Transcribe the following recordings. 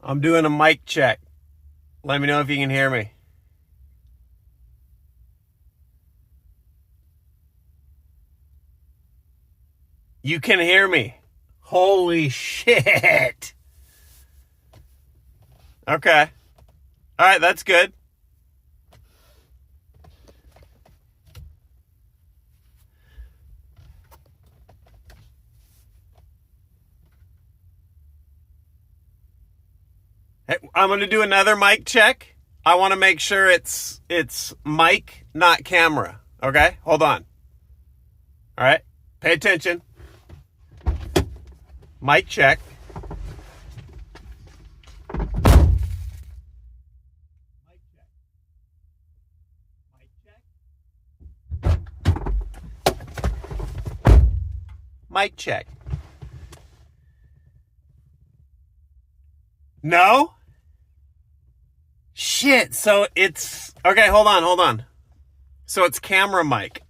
I'm doing a mic check. Let me know if you can hear me. You can hear me. Holy shit. Okay. All right, that's good. Hey, I'm going to do another mic check. I want to make sure it's mic, not camera. Okay? Hold on. All right? Pay attention. Mic check. Mic check. Mic check. Mic check. No? Shit. So it's okay, hold on. So it's camera mic.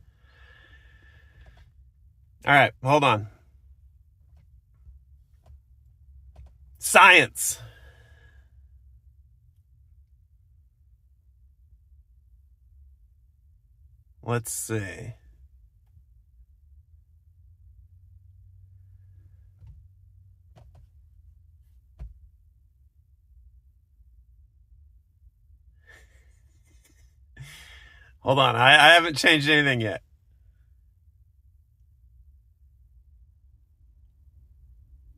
All right, hold on. Science. Let's see. Hold on. I haven't changed anything yet.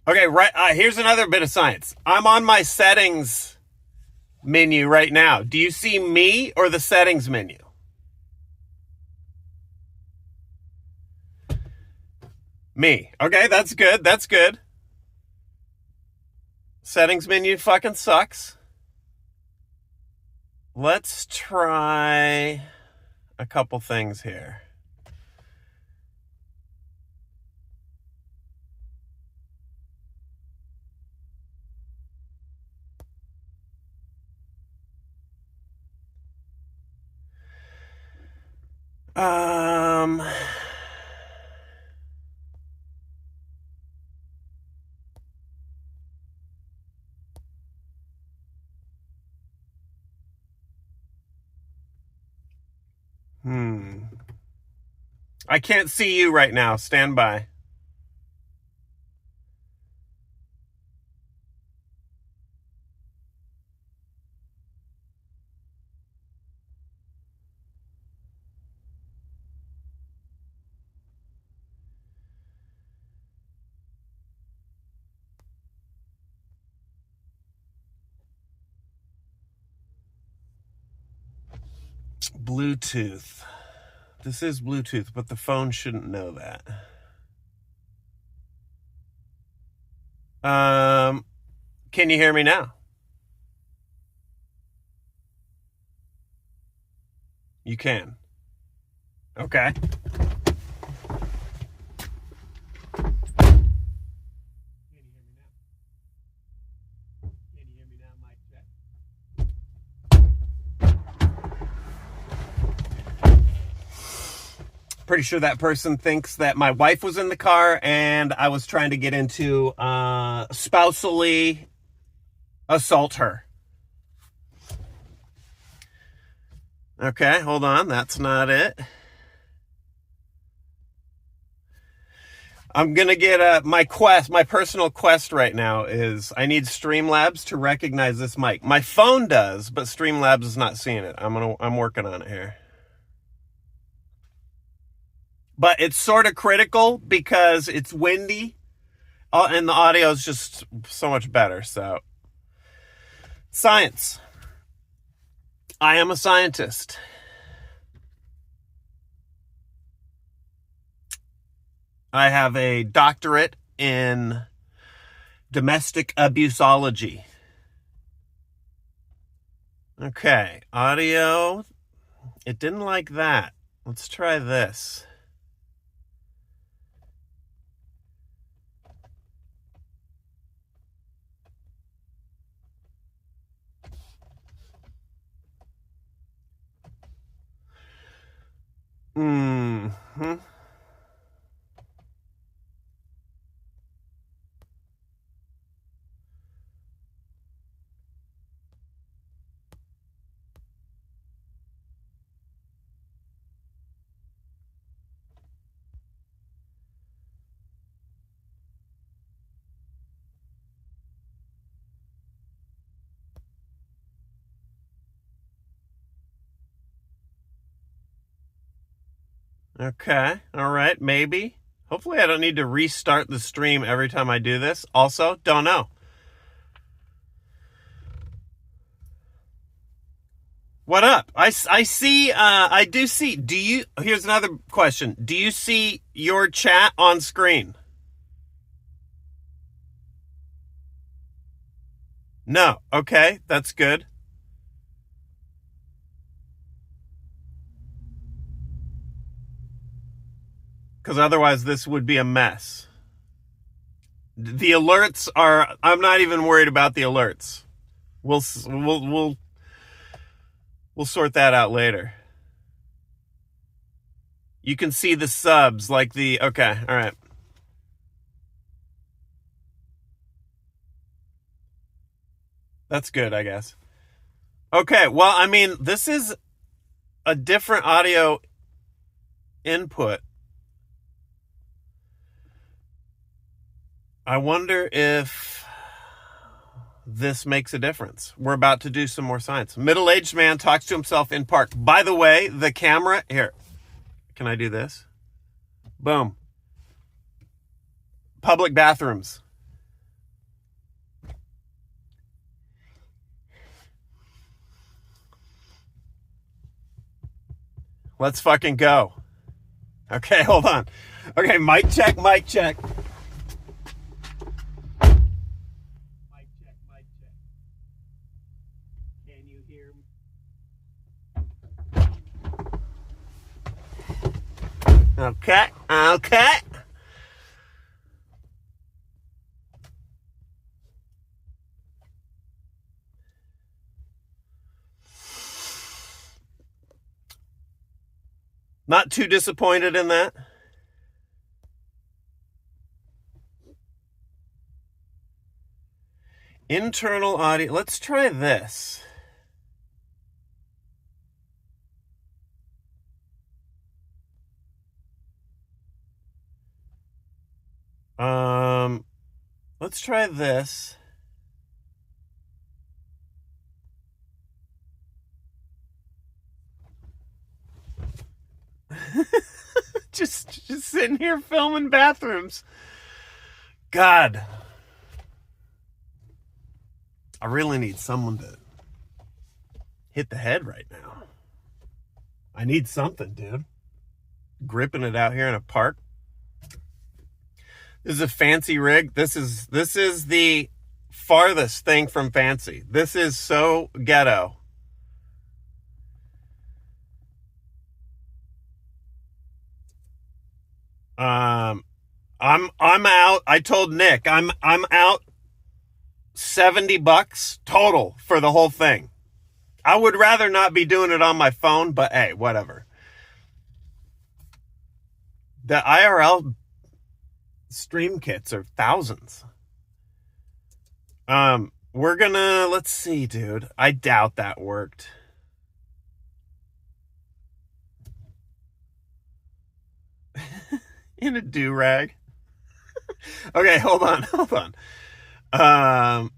Okay, right. Here's another bit of science. I'm on my settings menu right now. Do you see me or the settings menu? Me. Okay, that's good. That's good. Settings menu fucking sucks. Let's try a couple things here. Um, I can't see you right now. Stand by. Bluetooth. This is Bluetooth, but the phone shouldn't know that. Can you hear me now? You can. Okay. Can you hear me now? Can you hear me now, mic check? Pretty sure that person thinks that my wife was in the car and I was trying to get into spousally assault her. Okay, hold on. That's not it. I'm going to get my personal quest right now is I need Streamlabs to recognize this mic. My phone does, but Streamlabs is not seeing it. I'm working on it here. But it's sort of critical because it's windy and the audio is just so much better. So, science. I am a scientist. I have a doctorate in domestic abuseology. Okay, audio. It didn't like that. Let's try this. Mm-hmm. Okay. All right. Maybe. Hopefully I don't need to restart the stream every time I do this. Also, don't know. What up? I see, I do see. Here's another question. Do you see your chat on screen? No. Okay. That's good. Because otherwise this would be a mess. The alerts are, I'm not even worried about the alerts. We'll sort that out later. You can see the subs like okay, all right. That's good, I guess. Okay, well, I mean, this is a different audio input. I wonder if this makes a difference. We're about to do some more science. Middle-aged man talks to himself in park. By the way, the camera, here. Can I do this? Boom. Public bathrooms. Let's fucking go. Okay, hold on. Okay, mic check, mic check. Mic check, mic check. Can you hear me? Okay, okay. Not too disappointed in that. Internal audio. Let's try this. Let's try this. just sitting here filming bathrooms. God. I really need someone to hit the head right now. I need something, dude. Gripping it out here in a park. This is a fancy rig. This is the farthest thing from fancy. This is so ghetto. I'm out. I told Nick I'm out $70 total for the whole thing. I would rather not be doing it on my phone, but hey, whatever. The IRL stream kits are thousands. We're gonna, let's see, dude. I doubt that worked. In a do-rag. Okay, hold on. Oh,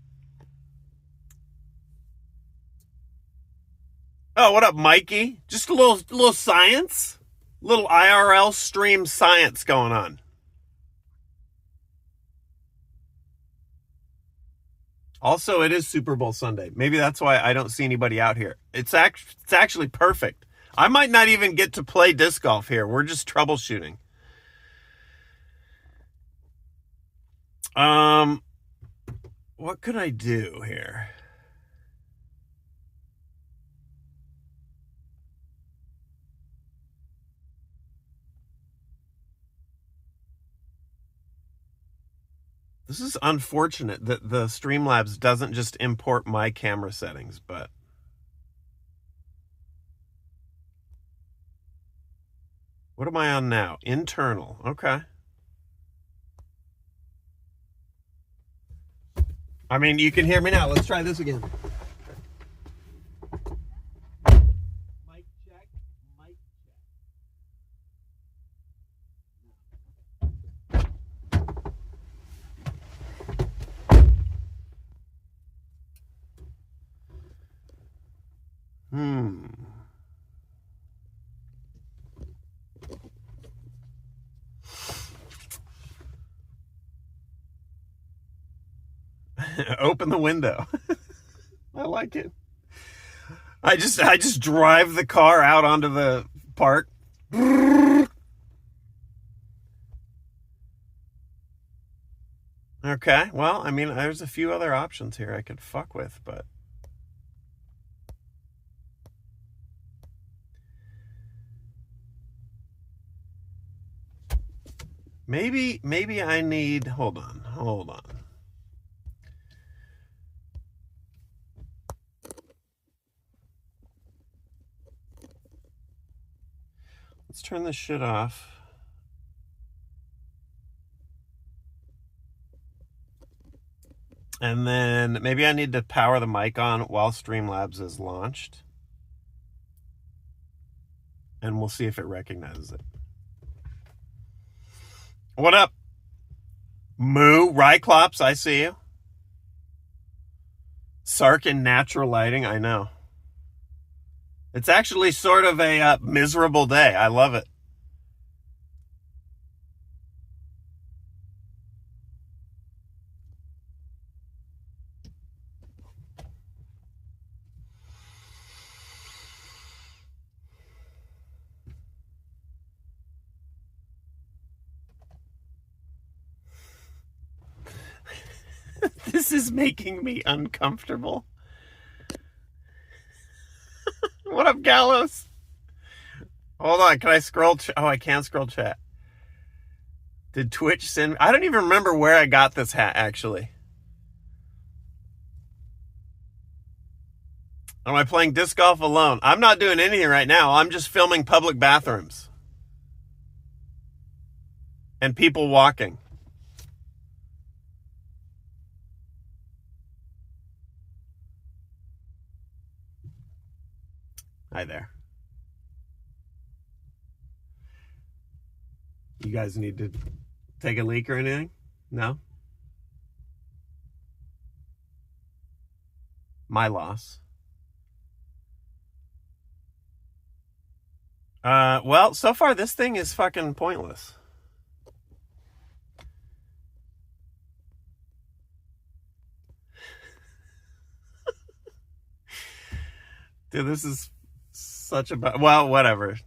what up, Mikey? Just a little science, little IRL stream science going on. Also, it is Super Bowl Sunday. Maybe that's why I don't see anybody out here. It's actually perfect. I might not even get to play disc golf here. We're just troubleshooting. What could I do here? This is unfortunate that the Streamlabs doesn't just import my camera settings, but what am I on now? Internal. Okay. I mean, you can hear me now. Let's try this again. Mic check. Mic check. Open the window. I like it. I just drive the car out onto the park. Okay, well, I mean, there's a few other options here I could fuck with, but maybe I need, hold on. Let's turn this shit off. And then maybe I need to power the mic on while Streamlabs is launched. And we'll see if it recognizes it. What up? Moo, Ryclops, I see you. Sark in natural lighting, I know. It's actually sort of a miserable day. I love it. This is making me uncomfortable. What up, Gallows? Hold on, can I scroll? Oh, I can't scroll chat. Did Twitch send? I don't even remember where I got this hat, actually. Am I playing disc golf alone? I'm not doing anything right now. I'm just filming public bathrooms. And people walking. Hi there. You guys need to take a leak or anything? No? My loss. Well, so far this thing is fucking pointless. Dude, this is such a... Well, whatever.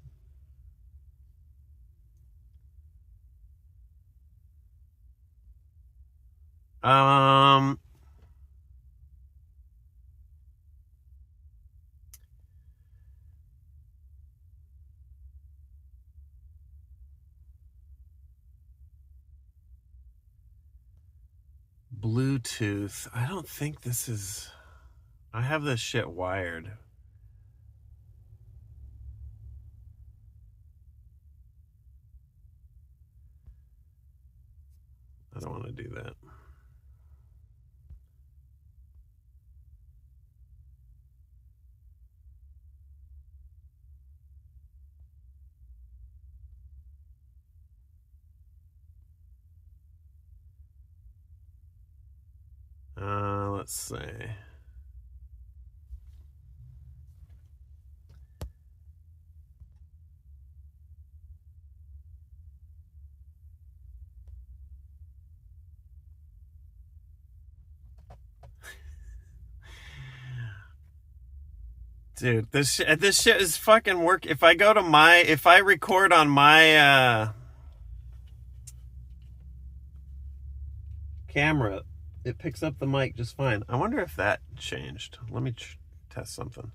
Bluetooth. I don't think this is... I have this shit wired. I don't want to do that. Let's see. Dude, this shit is fucking work. If I record on my camera, it picks up the mic just fine. I wonder if that changed. Let me test something.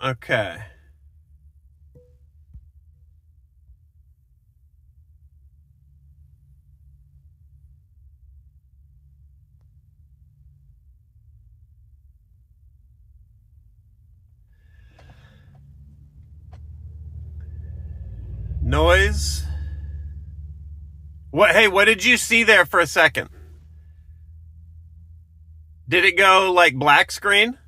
Okay. Noise. What? Hey, what did you see there for a second? Did it go like black screen?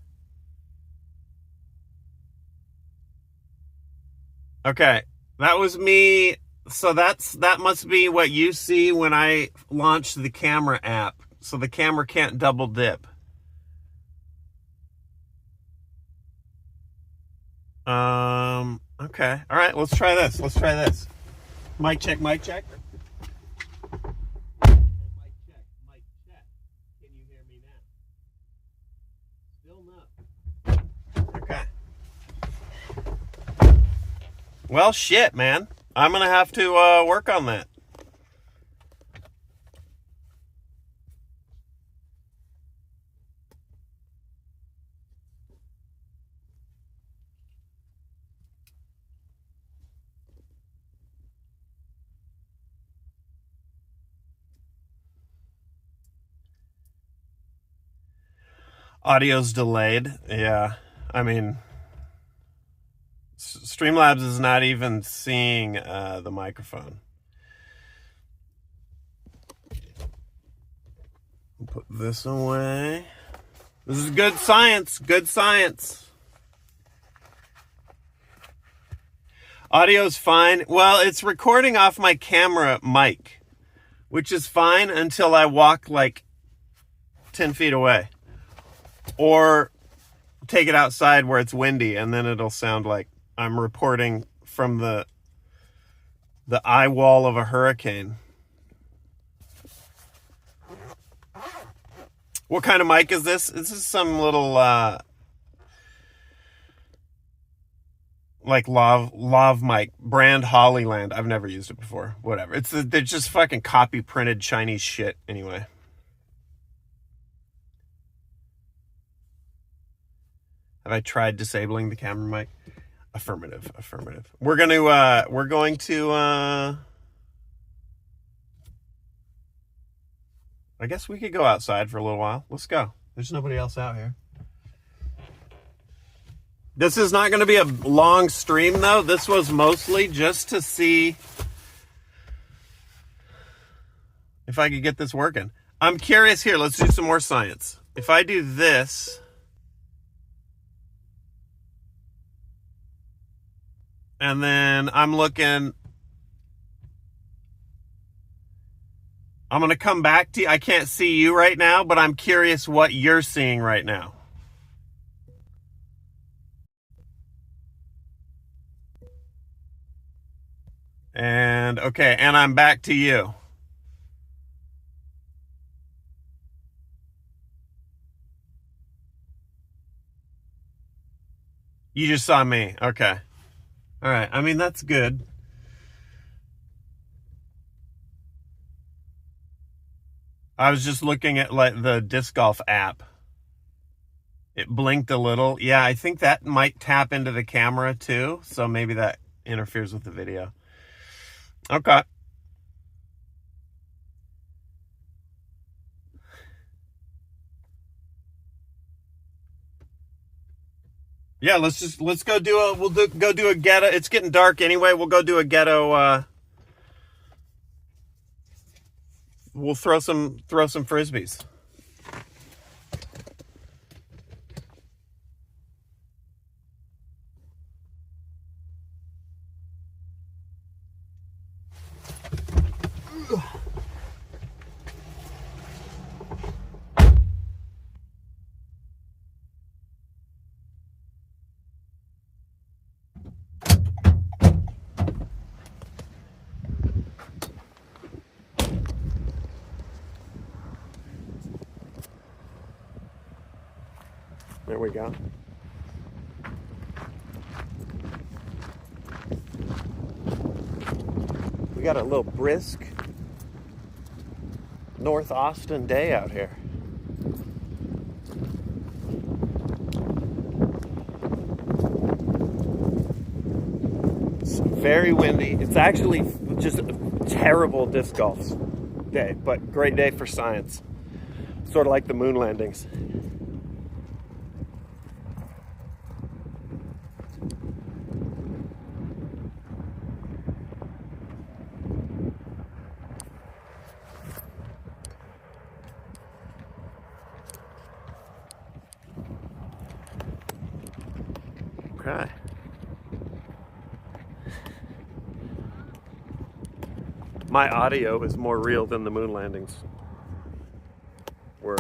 Okay, that was me. So that must be what you see when I launch the camera app. So the camera can't double dip. Okay. All right, let's try this. Mic check, mic check. Mic check, mic check. Can you hear me now? Still no. Okay. Well, shit, man. I'm gonna have to work on that. Audio's delayed. Yeah. I mean, Streamlabs is not even seeing the microphone. Put this away. This is good science. Good science. Audio's fine. Well, it's recording off my camera mic, which is fine until I walk like 10 feet away. Or take it outside where it's windy, and then it'll sound like I'm reporting from the eye wall of a hurricane. What kind of mic is this? This is some little like lav mic, brand Hollyland. I've never used it before. Whatever. They're just fucking copy printed Chinese shit anyway. Have I tried disabling the camera mic? Affirmative. We're going to I guess we could go outside for a little while. Let's go. There's nobody else out here. This is not going to be a long stream, though. This was mostly just to see if I could get this working. I'm curious here. Let's do some more science. If I do this, and then I'm looking, I'm going to come back to you. I can't see you right now, but I'm curious what you're seeing right now. And okay, and I'm back to you. You just saw me. Okay. All right. I mean, that's good. I was just looking at like the disc golf app. It blinked a little. Yeah, I think that might tap into the camera too. So maybe that interferes with the video. Okay. Yeah, let's go do a ghetto. It's getting dark anyway. We'll go do a ghetto. We'll throw some frisbees. There we go. We got a little brisk North Austin day out here. It's very windy. It's actually just a terrible disc golf day, but great day for science. Sort of like the moon landings. Okay. My audio is more real than the moon landings were.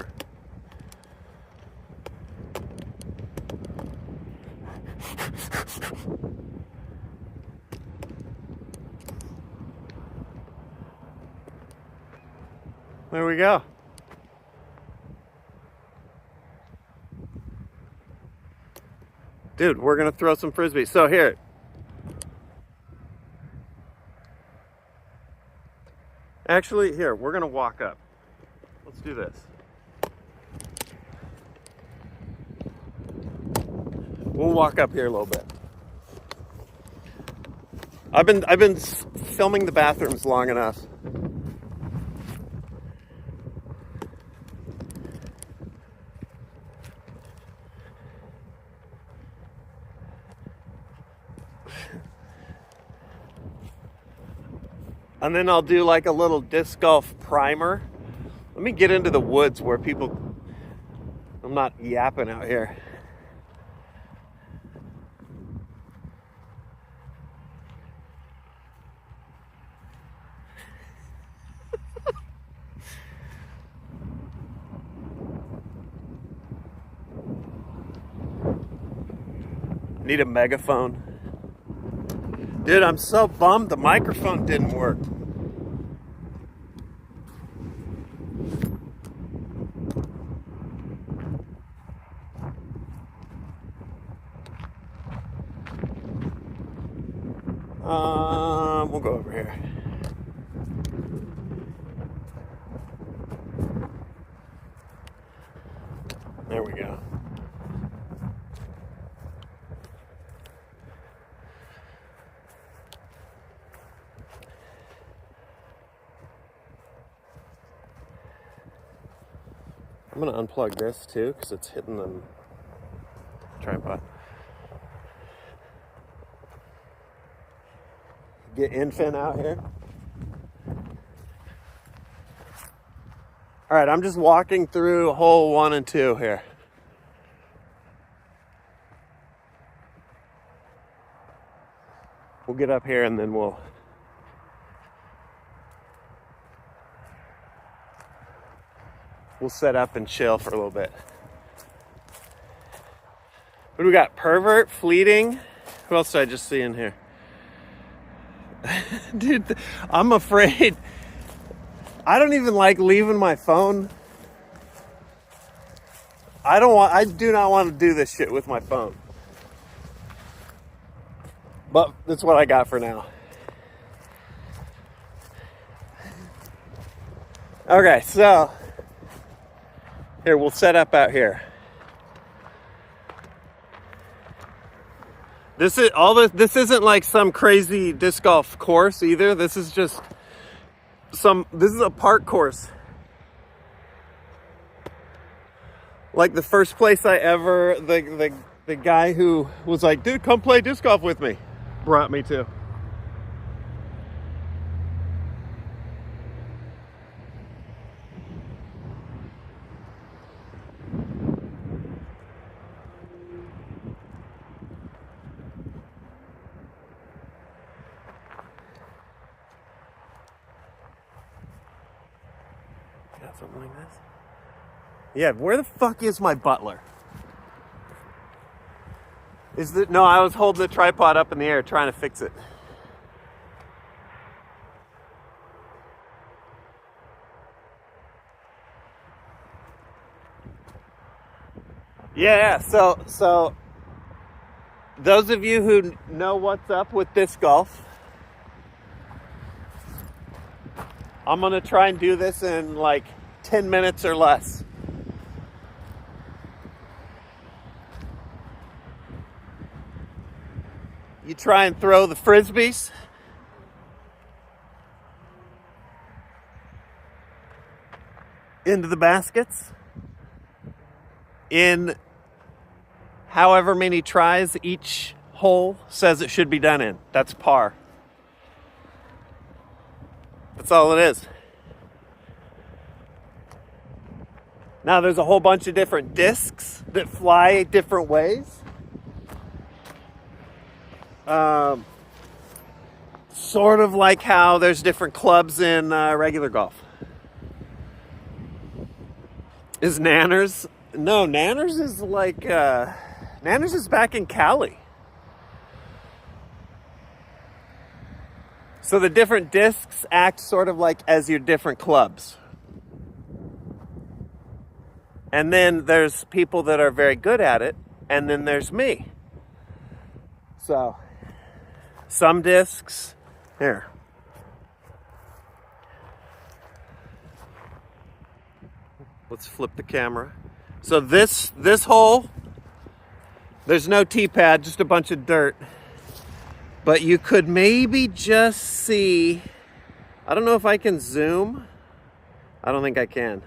There we go. Dude, we're gonna throw some frisbees. So here. Actually, here, we're gonna walk up. Let's do this. We'll walk up here a little bit. I've been filming the bathrooms long enough. And then I'll do like a little disc golf primer. Let me get into the woods where I'm not yapping out here. Need a megaphone. Dude, I'm so bummed the microphone didn't work. We'll go over here. There we go. I'm going to unplug this too because it's hitting the tripod. Get infant out here. All right, I'm just walking through hole 1 and 2 here. We'll get up here and then we'll set up and chill for a little bit. What do we got? Pervert, fleeting. Who else did I just see in here? Dude, I'm afraid. I don't even like leaving my phone. I do not want to do this shit with my phone. But that's what I got for now. Okay, so here, we'll set up out here. This isn't like some crazy disc golf course either. This is just this is a park course. Like the first place the guy who was like, dude, come play disc golf with me, brought me to. Got something like this? Yeah, where the fuck is my butler? No, I was holding the tripod up in the air trying to fix it. Yeah, so those of you who know what's up with disc golf, I'm gonna try and do this in like 10 minutes or less. You try and throw the frisbees. Into the baskets. In however many tries each hole says it should be done in. That's par. That's all it is. Now there's a whole bunch of different discs that fly different ways. Sort of like how there's different clubs in regular golf. Is Nanners? No, Nanners is like, Nanners is back in Cali. So the different discs act sort of like as your different clubs. And then there's people that are very good at it, and then there's me. So, some discs, here. Let's flip the camera. So this hole, there's no tee pad, just a bunch of dirt. But you could maybe just see, I don't know if I can zoom. I don't think I can.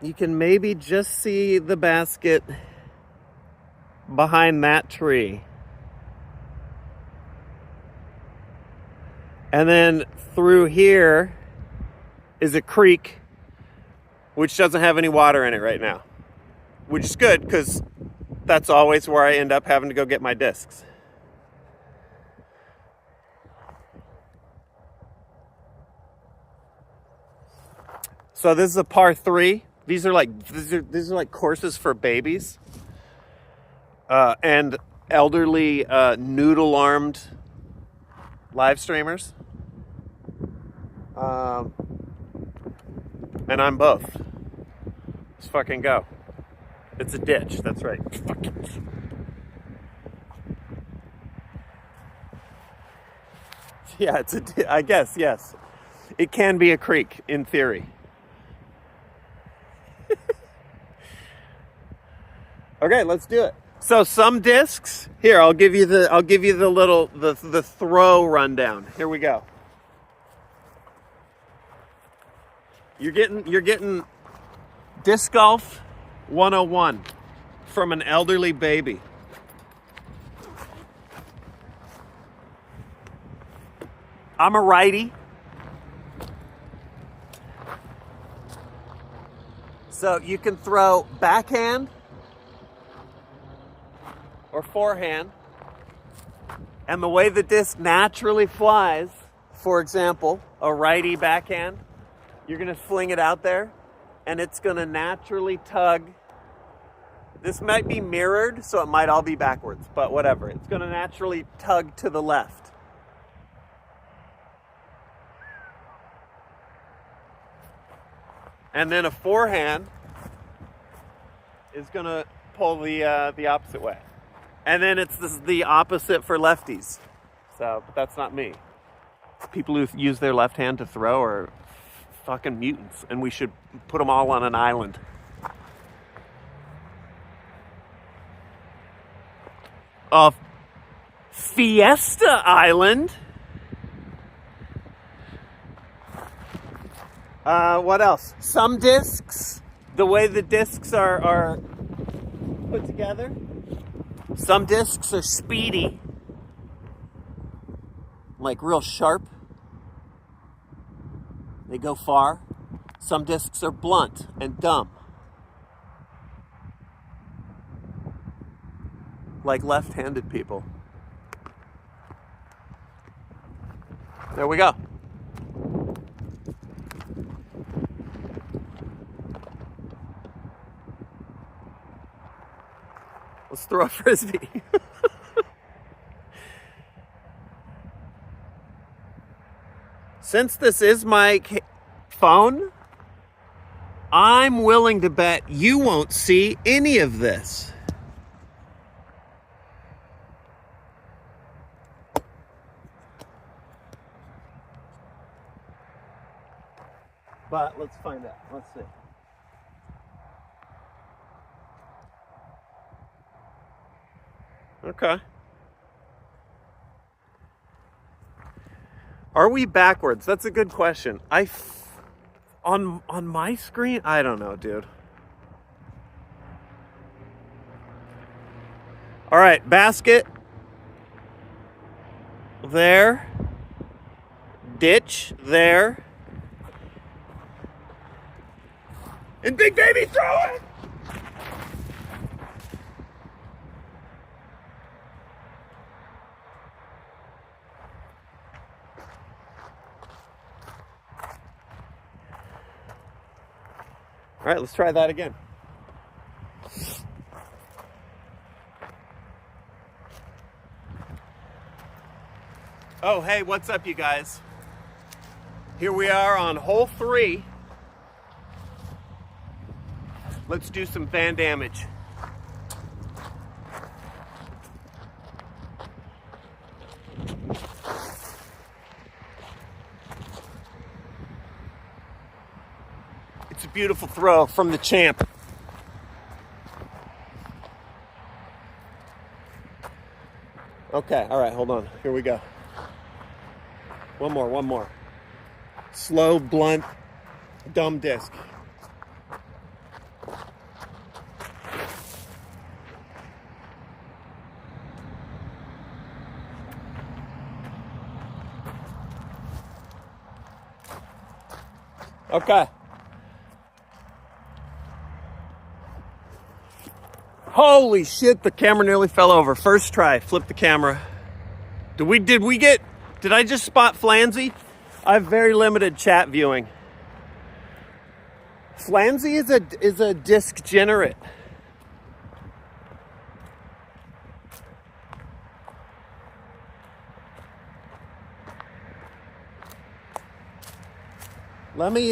You can maybe just see the basket behind that tree. And then through here is a creek, which doesn't have any water in it right now, which is good because that's always where I end up having to go get my discs. So this is a par 3. These are like courses for babies and elderly noodle-armed live streamers. And I'm both. Let's fucking go. It's a ditch, that's right. Yeah, I guess, yes. It can be a creek, in theory. Okay, let's do it. So some discs, here, I'll give you the little the throw rundown. Here we go. You're getting disc golf 101 from an elderly baby. I'm a righty. So you can throw backhand or forehand. And the way the disc naturally flies, for example, a righty backhand, you're going to fling it out there and it's going to naturally tug. This might be mirrored, so it might all be backwards, but whatever. It's going to naturally tug to the left. And then a forehand is going to pull the opposite way. And then it's the opposite for lefties. So, but that's not me. People who use their left hand to throw are fucking mutants, and we should put them all on an island. Fiesta Island. What else? Some discs, the way the discs are put together. Some discs are speedy, like real sharp. They go far. Some discs are blunt and dumb, like left-handed people. There we go. Let's throw a frisbee. Since this is my phone, I'm willing to bet you won't see any of this. But let's find out. Let's see. Okay. Are we backwards? That's a good question. On my screen, I don't know, dude. All right, basket. There. Ditch there. And Big Baby throw it! All right, let's try that again. Oh, hey, what's up, you guys? Here we are on hole 3. Let's do some fan damage. It's a beautiful throw from the champ. Okay, all right, hold on. Here we go. One more. Slow, blunt, dumb disc. Okay. Holy shit, the camera nearly fell over. First try, flip the camera. Did I just spot Flanzy? I have very limited chat viewing. Flanzy is a disc generate. Let me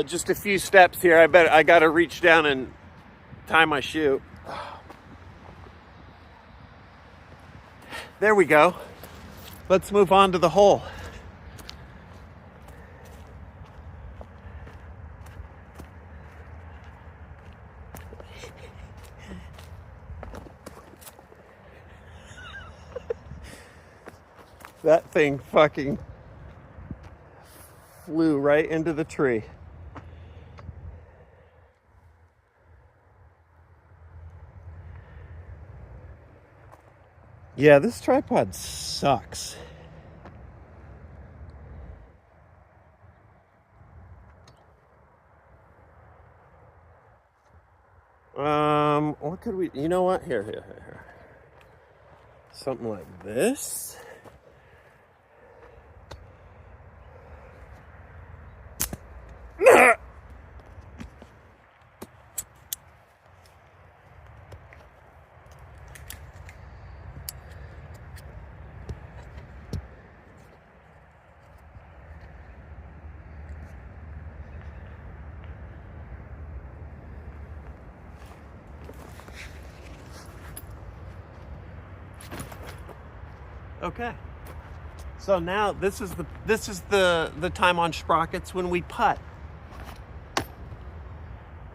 just a few steps here. I gotta reach down and tie my shoe. There we go. Let's move on to the hole. That thing fucking flew right into the tree. Yeah, this tripod sucks. What could we, you know what? Here. Something like this. Okay, so now this is the time on sprockets when we putt.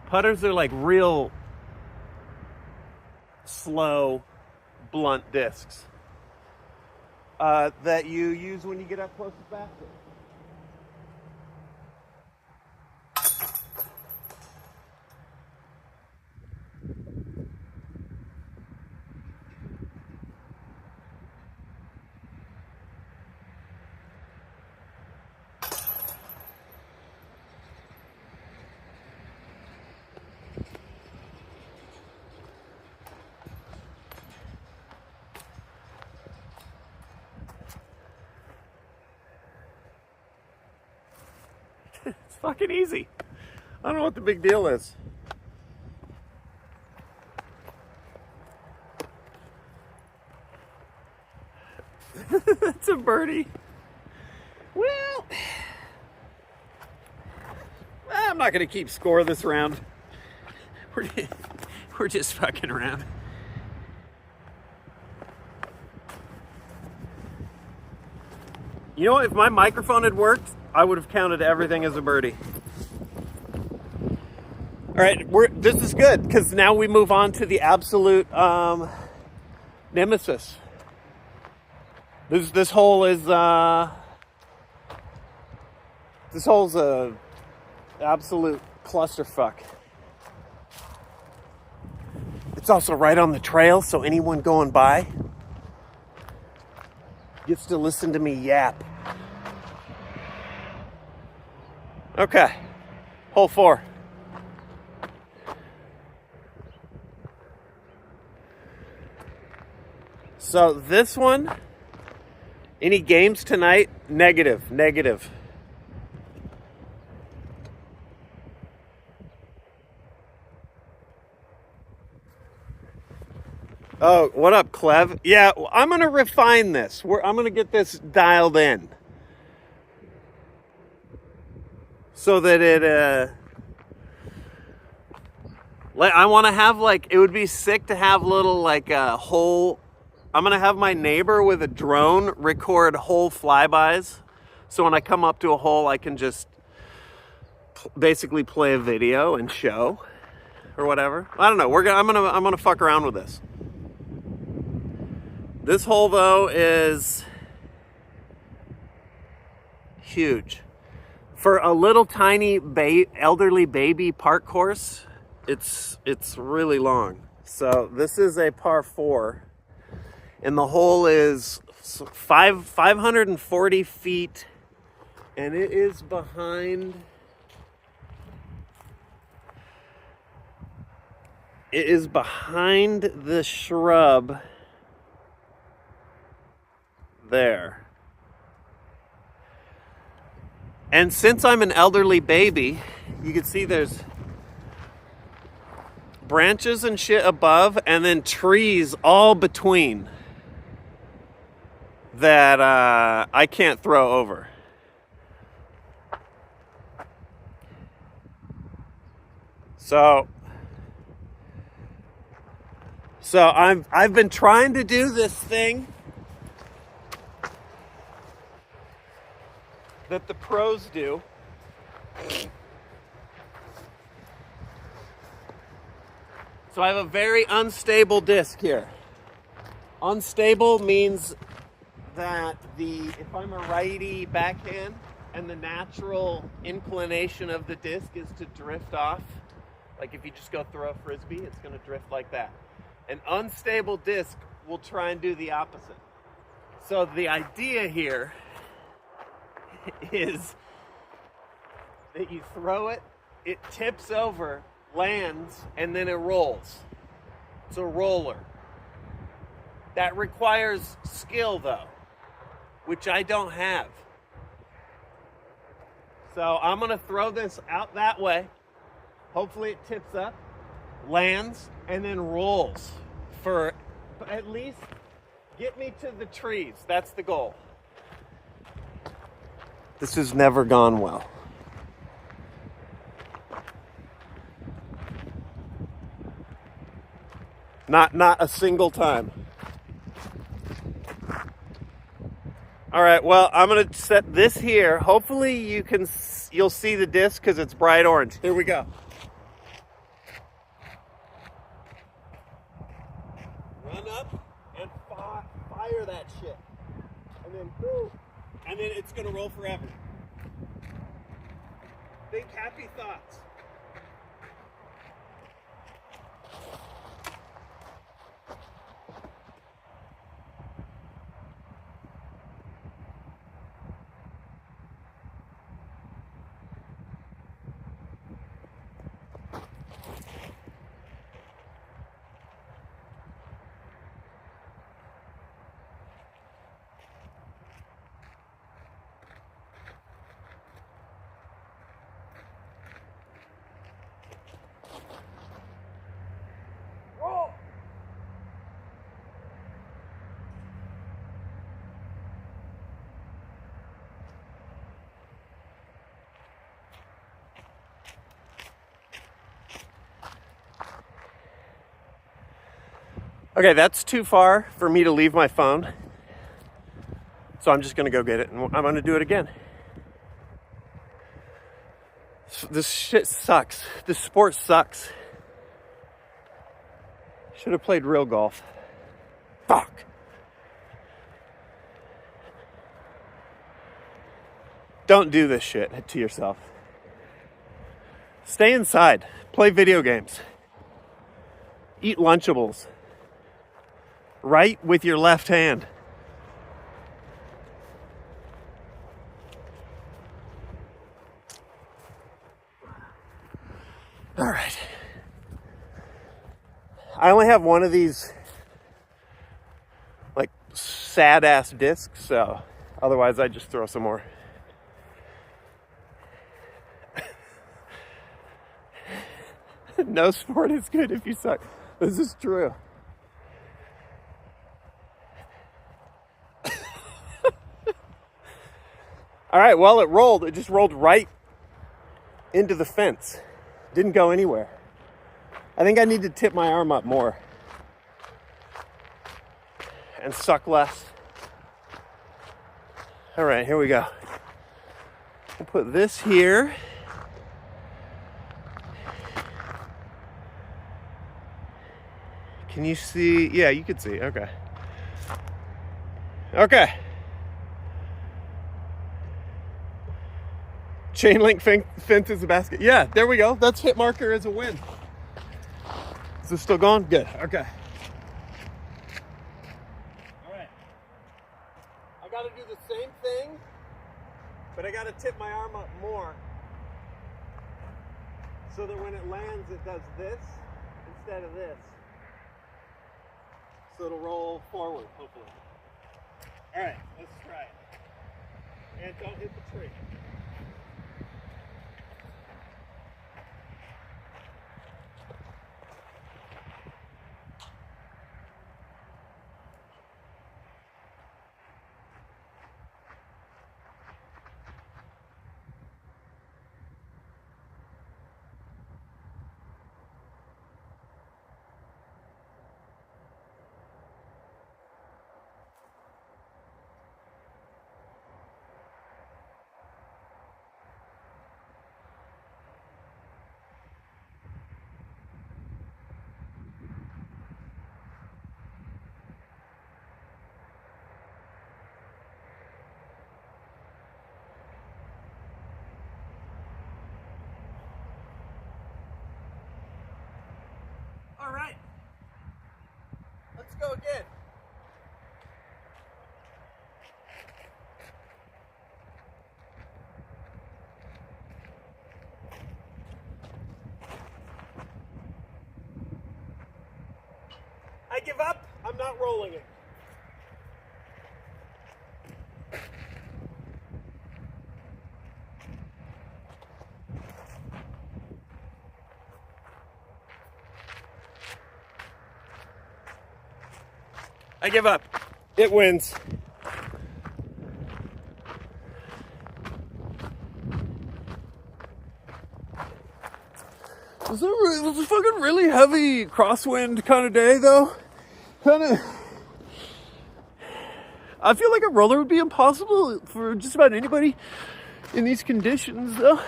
Putters are like real slow, blunt discs that you use when you get up close to the basket. It's fucking easy. I don't know what the big deal is. That's a birdie. Well, I'm not going to keep score this round. We're just fucking around. You know what? If my microphone had worked, I would have counted everything as a birdie. All right, this is good because now we move on to the absolute nemesis. This hole is this hole's a absolute clusterfuck. It's also right on the trail, so anyone going by gets to listen to me yap. Okay, hole 4. So this one, any games tonight? Negative. Oh, what up, Clev? Yeah, I'm going to refine this. I'm going to get this dialed in. So that I want to have, like, it would be sick to have little, like, a whole... I'm going to have my neighbor with a drone record whole flybys. So when I come up to a hole, I can just basically play a video and show or whatever. I don't know. I'm gonna fuck around with this. This hole though is huge for a little tiny elderly baby park course. It's really long. So this is a par 4, and the hole is 540 feet, and it is behind. It is behind the shrub there. And since I'm an elderly baby, you can see there's branches and shit above and then trees all between that I can't throw over. So I've been trying to do this thing that the pros do. So I have a very unstable disc here. Unstable means that if I'm a righty backhand and the natural inclination of the disc is to drift off, like if you just go throw a frisbee, it's going to drift like that. An unstable disc will try and do the opposite. So the idea here is that you throw it, it tips over, lands, and then it rolls. It's a roller. That requires skill though, which I don't have. So I'm gonna throw this out that way. Hopefully it tips up, lands, and then rolls for at least get me to the trees. That's the goal. This has never gone well. Not a single time. All right, well, I'm gonna set this here. Hopefully you'll see the disc because it's bright orange. Here we go. Run up and fire that shit. And then boom. And then it's gonna roll forever. Think happy thoughts. Okay, that's too far for me to leave my phone. So I'm just gonna go get it and I'm gonna do it again. This shit sucks. This sport sucks. Should have played real golf. Fuck. Don't do this shit to yourself. Stay inside. Play video games. Eat Lunchables. Write with your left hand. All right. I only have one of these, like, sad ass discs, so otherwise I just throw some more. No sport is good if you suck. This is true. All right, well, it rolled. It just rolled right into the fence. Didn't go anywhere. I think I need to tip my arm up more and suck less. All right, here we go. We'll put this here. Can you see? Yeah, you can see. Okay. Okay. Chain link fence is a basket. Yeah, there we go. That's hit marker as a win. Is this still going? Good. Okay. All right. I got to do the same thing, but I got to tip my arm up more so that when it lands, it does this instead of this. So it'll roll forward, hopefully. All right, let's try it. And don't hit the tree. All right, let's go again. I give up. I'm not rolling it. I give up. It wins. Was it a fucking really heavy crosswind kind of day, though? I feel like a roller would be impossible for just about anybody in these conditions, though.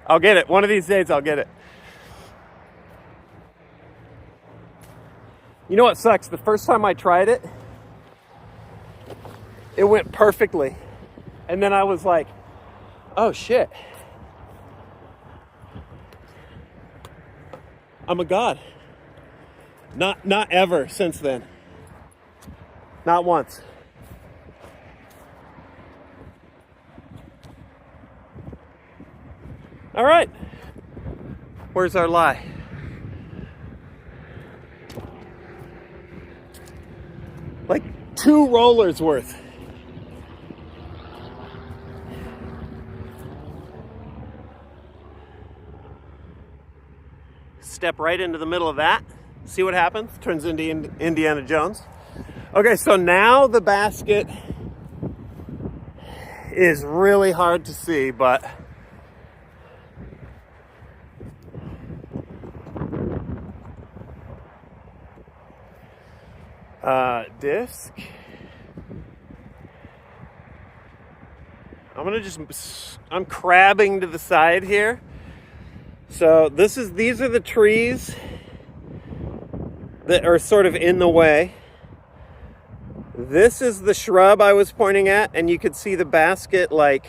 I'll get it. One of these days, I'll get it. You know what sucks? The first time I tried it, it went perfectly. And then I was like, oh shit. I'm a god. Not ever since then. Not once. All right. Where's our lie? Like 2 rollers worth. Step right into the middle of that. See what happens. Turns into Indiana Jones. Okay, so now the basket is really hard to see, but disc. I'm crabbing to the side here. So these are the trees that are sort of in the way. This is the shrub I was pointing at, and you could see the basket like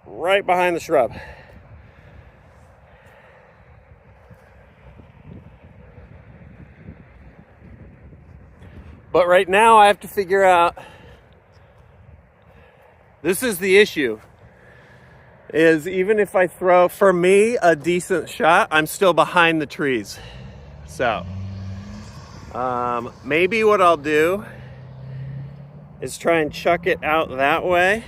right behind the shrub. But right now I have to figure out, this is the issue, is even if I throw, for me, a decent shot, I'm still behind the trees. So, maybe what I'll do is try and chuck it out that way.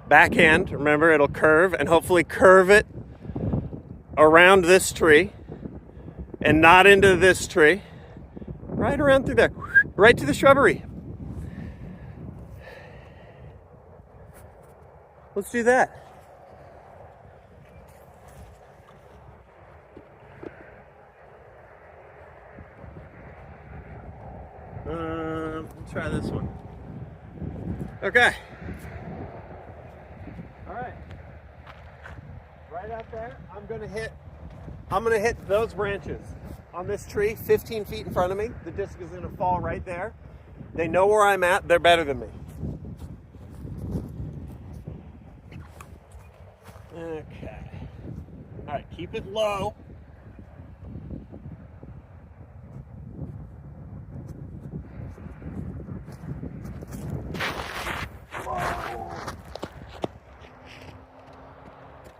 Backhand, remember, it'll curve, and hopefully curve it around this tree and not into this tree. Right around through there, right to the shrubbery. Let's do that. Let's try this one. Okay. All right. Right out there, I'm gonna hit those branches on this tree 15 feet in front of me. The disc is gonna fall right there. They know where I'm at. They're better than me. Okay. All right, keep it low.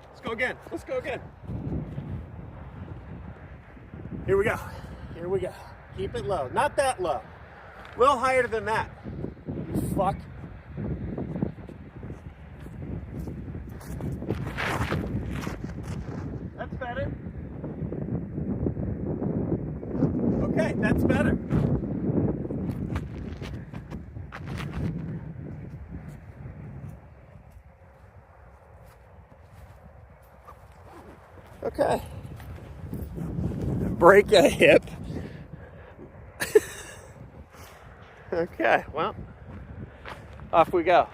Let's go again. Let's go again. Here we go. Here we go. Keep it low. Not that low. A little higher than that. You fuck. That's better. Okay, that's better. Okay. Break a hip. Okay, well, off we go.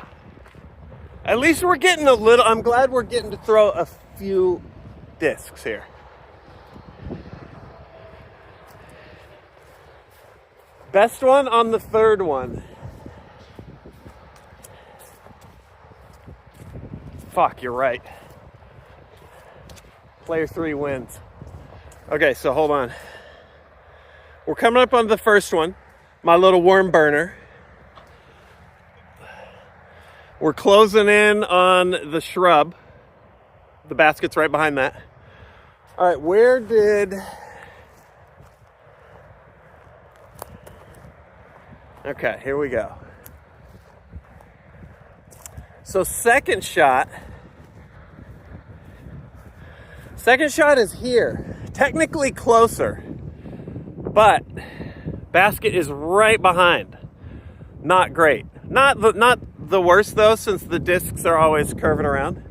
At least we're getting a little, I'm glad we're getting to throw a few discs here. Best one on the third one. Fuck, you're right. Player 3 wins. Okay, so hold on. We're coming up on the first one, my little worm burner. We're closing in on the shrub. The basket's right behind that. All right, where did... Okay, here we go. So second shot is here. Technically closer, but basket is right behind. Not great. Not the worst though, since the discs are always curving around.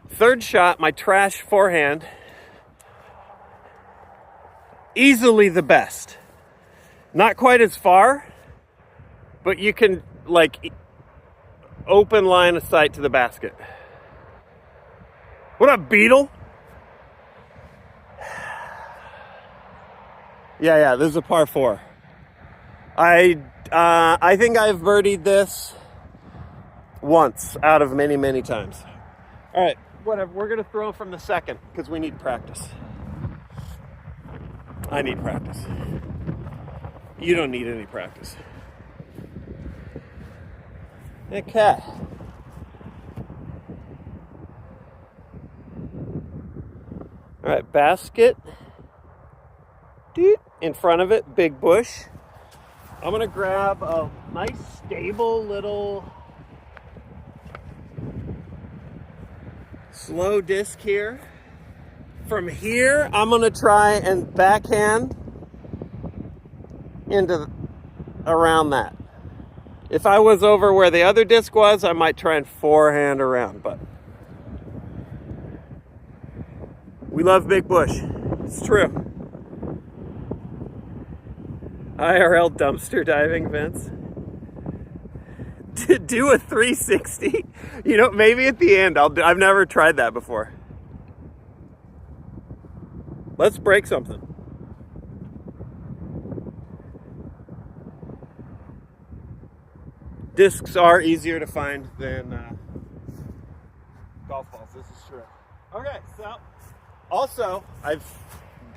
Third shot, my trash forehand. Easily the best. Not quite as far, but you can like open line of sight to the basket. What up, Beetle? Yeah, this is a par 4. I think I've birdied this once out of many, many times. All right, whatever. We're gonna throw from the second because we need practice. I need practice. You don't need any practice. Okay. All right, basket. In front of it, big bush. I'm gonna grab a nice stable little slow disc here. From here, I'm gonna try and backhand into around that. If I was over where the other disc was, I might try and forehand around, but we love big bush. It's true. IRL dumpster diving, Vince. To do a 360, you know, maybe at the end I've never tried that before. Let's break something. Discs are easier to find than golf balls. This is true. Okay, so also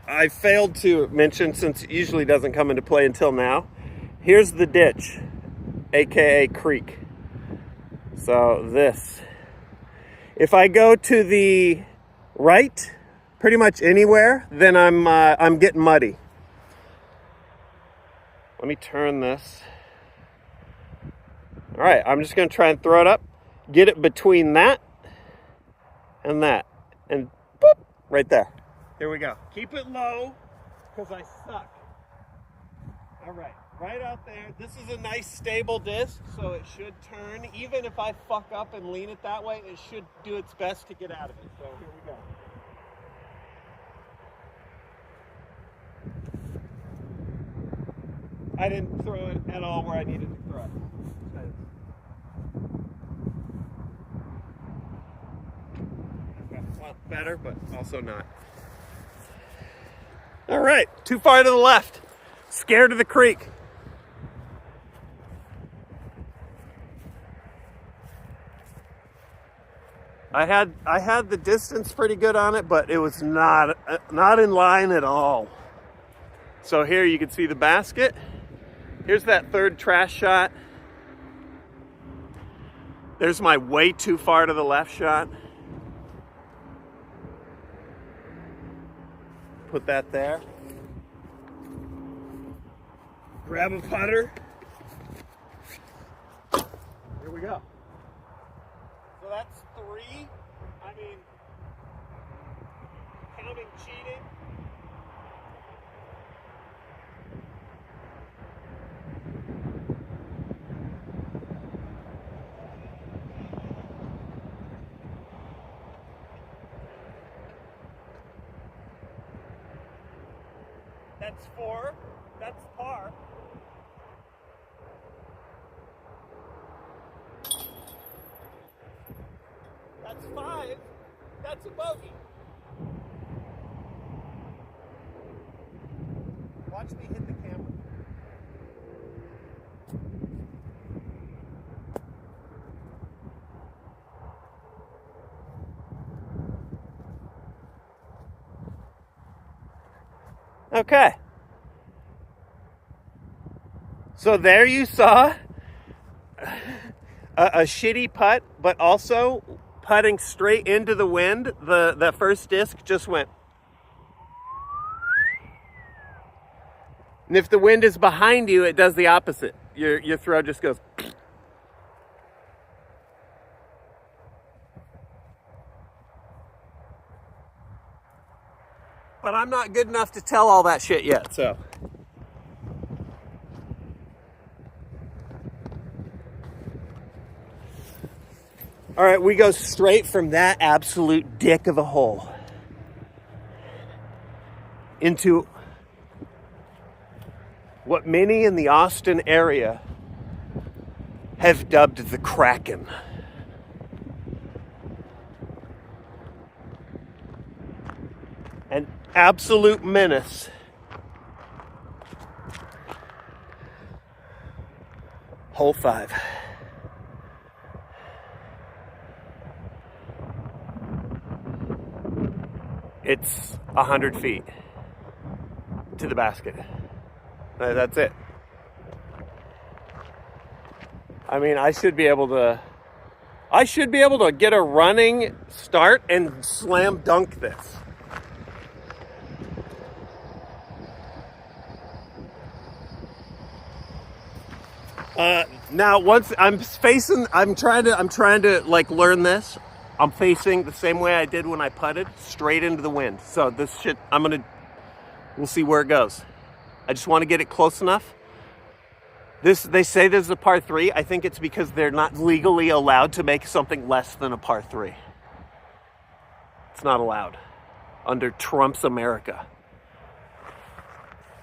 I failed to mention, since it usually doesn't come into play until now. Here's the ditch, aka creek. So this. If I go to the right, pretty much anywhere, then I'm getting muddy. Let me turn this. All right, I'm just gonna try and throw it up, get it between that, and boop, right there. Here we go. Keep it low, because I suck. All right, right out there. This is a nice stable disc, so it should turn. Even if I fuck up and lean it that way, it should do its best to get out of it. So here we go. I didn't throw it at all where I needed to throw it. Okay, well, better, but also not. All right, too far to the left. Scared of the creek. I had the distance pretty good on it, but it was not in line at all. So here you can see the basket. Here's that third trash shot. There's my way too far to the left shot. Put that there. Grab a putter. Here we go. So that's 3. I mean, counting cheating. That's 4. That's par. That's 5. That's a bogey. Watch me hit the camera. Okay. So there you saw a shitty putt, but also putting straight into the wind. The first disc just went. And if the wind is behind you, it does the opposite. Your throw just goes. But I'm not good enough to tell all that shit yet, so. All right, we go straight from that absolute dick of a hole into what many in the Austin area have dubbed the Kraken. An absolute menace. Hole 5. It's 100 feet to the basket. That's it. I mean, I should be able to get a running start and slam dunk this. Now once I'm trying to like learn this. I'm facing the same way I did when I putted, straight into the wind. So this shit, we'll see where it goes. I just want to get it close enough. They say this is a par 3. I think it's because they're not legally allowed to make something less than a par 3. It's not allowed under Trump's America.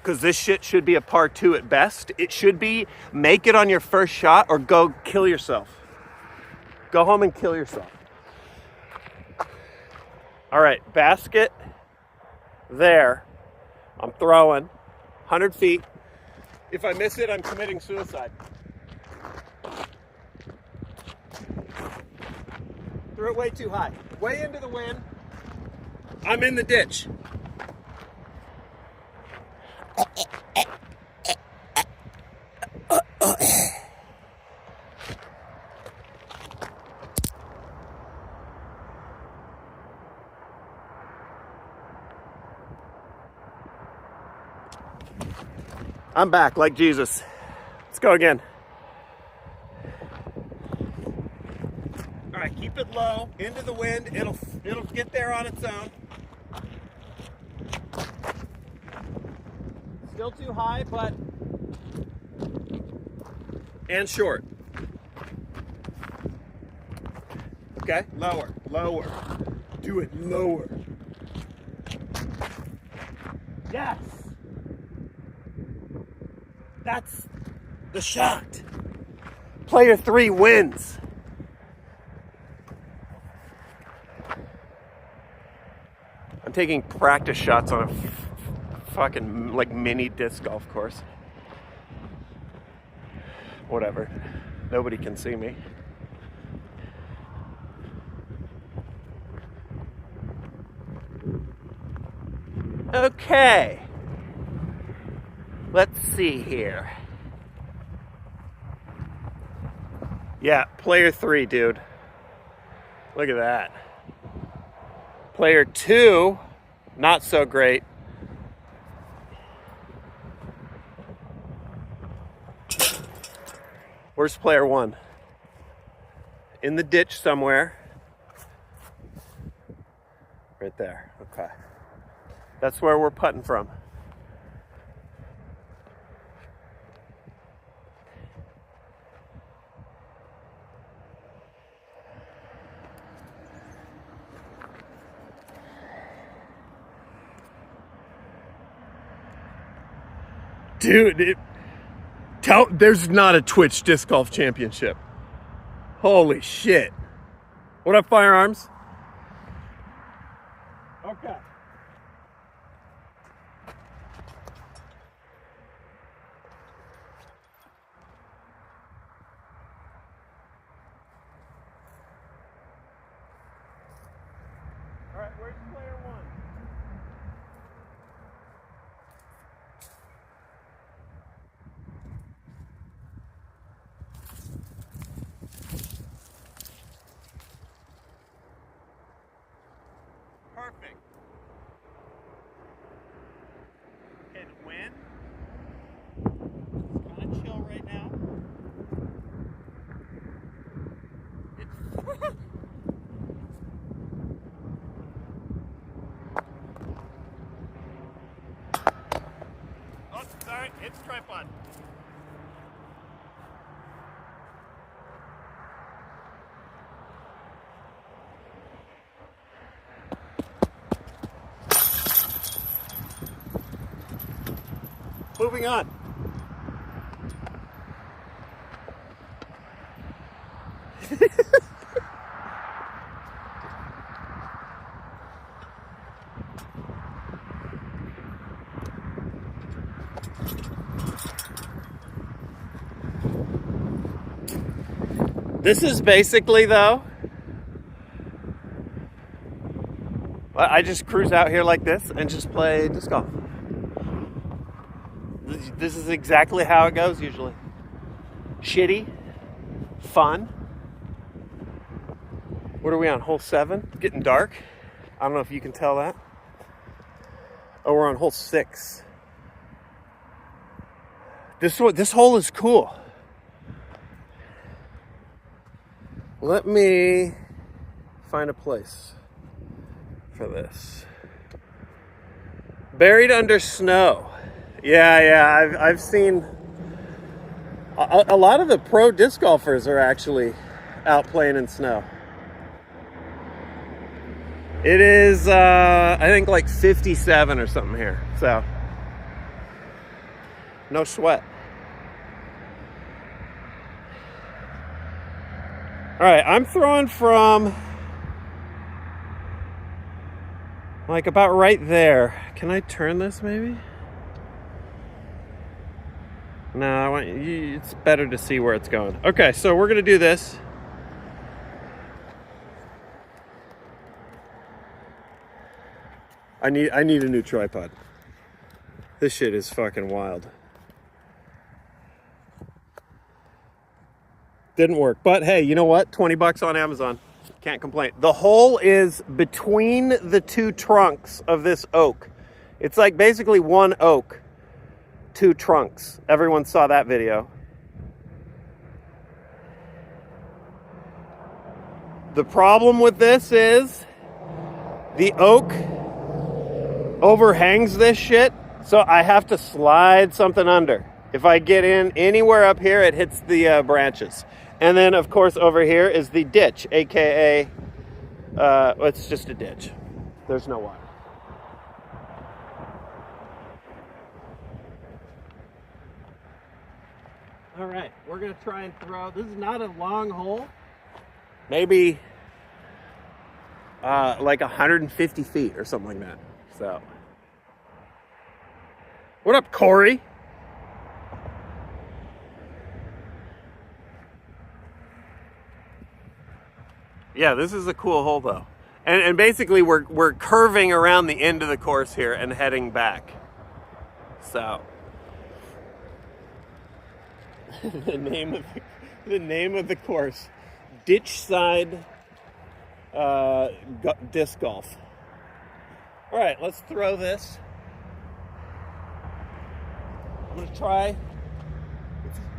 Because this shit should be a par 2 at best. It should be make it on your first shot or go kill yourself. Go home and kill yourself. All right, basket there. I'm throwing 100 feet. If I miss it, I'm committing suicide. Threw it way too high. Way into the wind. I'm in the ditch. I'm back like Jesus. Let's go again. All right, keep it low, into the wind. It'll get there on its own. Still too high, but... And short. Okay, lower, lower. Do it lower. Yes! That's the shot. Player 3 wins. I'm taking practice shots on a fucking like mini disc golf course. Whatever. Nobody can see me. Okay. Let's see here. Yeah, player 3, dude. Look at that. Player 2, not so great. Where's player 1? In the ditch somewhere. Right there. Okay. That's where we're putting from. Dude, there's not a Twitch disc golf championship. Holy shit. What up, Firearms? Okay. All right, where's player 1? Perfect. Can win. It's kind of chill right now. It's oh, sorry, it's tripod. Moving on. This is basically, though, I just cruise out here like this and just play disc golf. This is exactly how it goes usually. Shitty, fun. What are we on, hole 7? Getting dark. I don't know if you can tell that. Oh, we're on hole 6. This hole is cool. Let me find a place for this. Buried under snow. Yeah, I've seen a lot of the pro disc golfers are actually out playing in snow. It is, I think like 57 or something here, so no sweat. All right, I'm throwing from like about right there. Can I turn this maybe? No, it's better to see where it's going. Okay, so we're gonna do this. I need a new tripod. This shit is fucking wild. Didn't work, but hey, you know what? 20 bucks on Amazon. Can't complain. The hole is between the two trunks of this oak. It's like basically one oak, two trunks. Everyone saw that video. The problem with this is the oak overhangs this shit So I have to slide something under. If I get in anywhere up here, it hits the branches. And then, of course, over here is the ditch, aka it's just a ditch. There's no water. All right, we're gonna try and throw. This is not a long hole. Maybe like 150 feet or something like that. So, what up, Corey? Yeah, this is a cool hole though. And basically we're curving around the end of the course here and heading back. So the name of the course, Ditch Side Disc Golf. All right, let's throw this. I'm gonna try.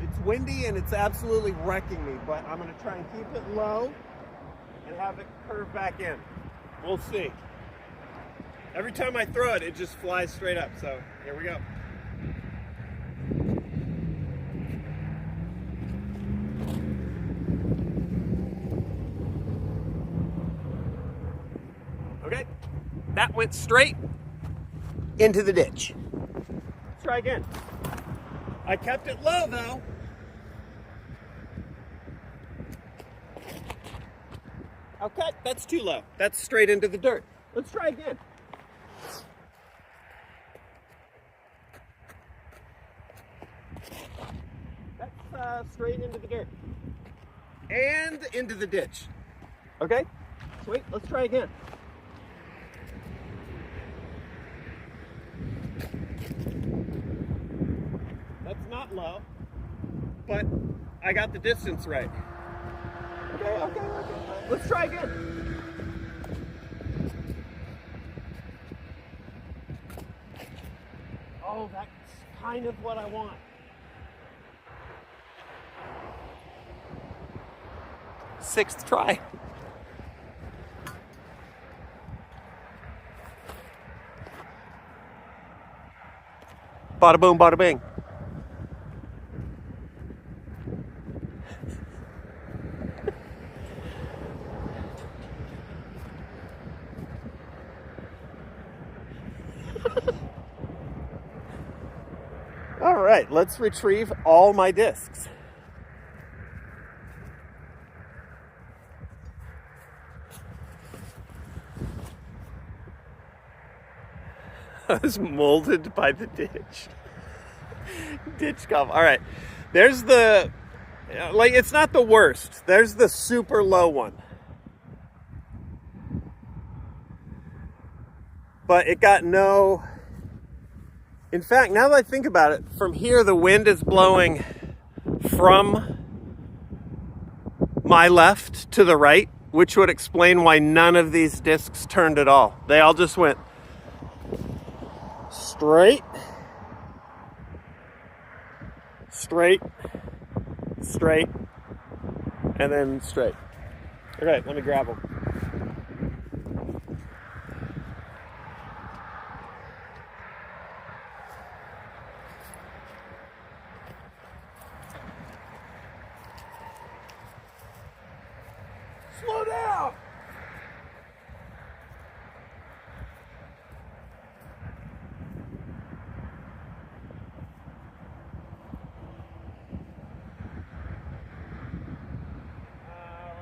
It's windy and it's absolutely wrecking me, but I'm gonna try and keep it low and have it curve back in. We'll see. Every time I throw it, it just flies straight up. So here we go. Okay, that went straight into the ditch. Let's try again. I kept it low though. Okay, that's too low. That's straight into the dirt. Let's try again. That's straight into the dirt. And into the ditch. Okay, sweet, let's try again. That's not low, but I got the distance right. Okay. Let's try again. Oh, that's kind of what I want. Sixth try. Bada boom, bada bing. All right, let's retrieve all my discs. I was molded by the ditch. Ditch golf. All right, there's the, like, it's not the worst. There's the super low one. But it got no... In fact, now that I think about it, from here the wind is blowing from my left to the right, which would explain why none of these discs turned at all. They all just went straight, straight, straight, and then straight. Okay, let me grab them. Slow down!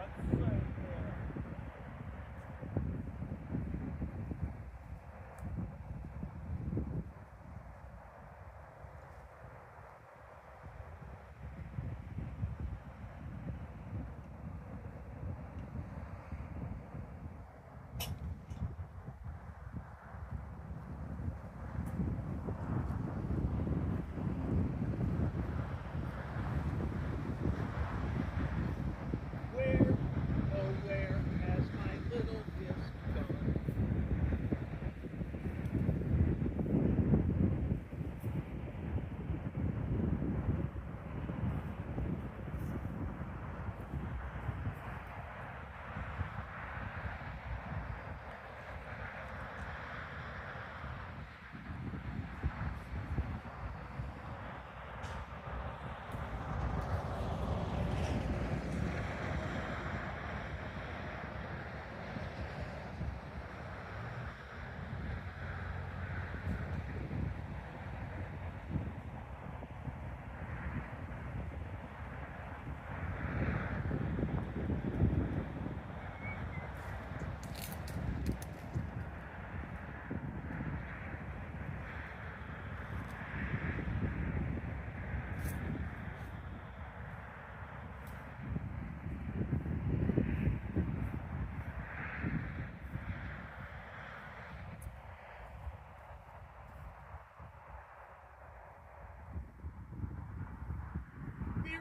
Let's see here.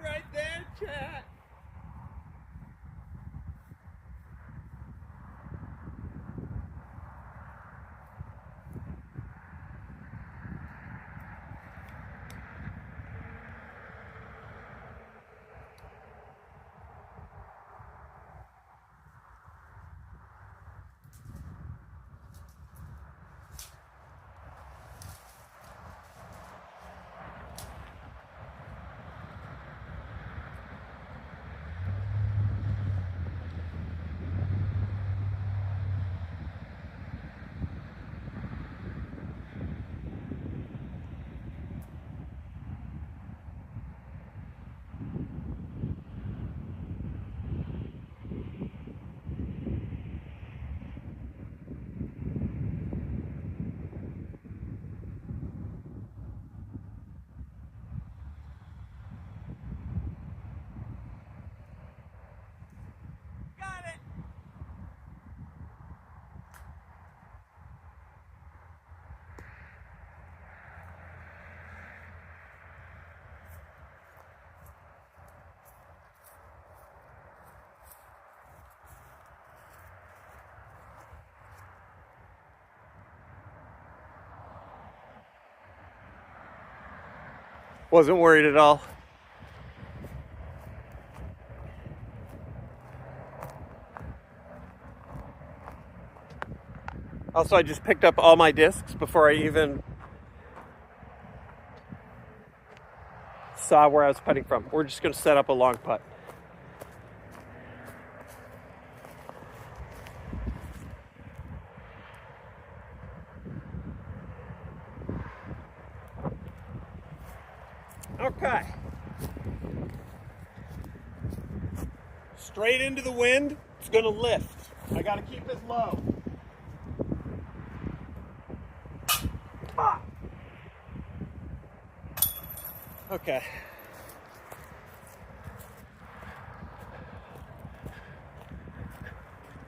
right there, chat. Wasn't worried at all. Also, I just picked up all my discs before I even saw where I was putting from. We're just going to set up a long putt. Okay. Straight into the wind. It's going to lift. I got to keep it low. Ah. Okay.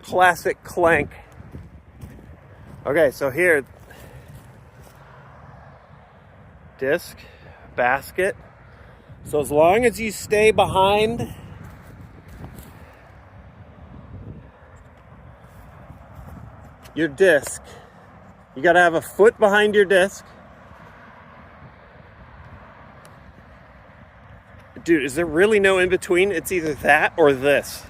Classic clank. Okay, so here, disc, basket. So as long as you stay behind your disc, you got to have a foot behind your disc. Dude, is there really no in between? It's either that or this.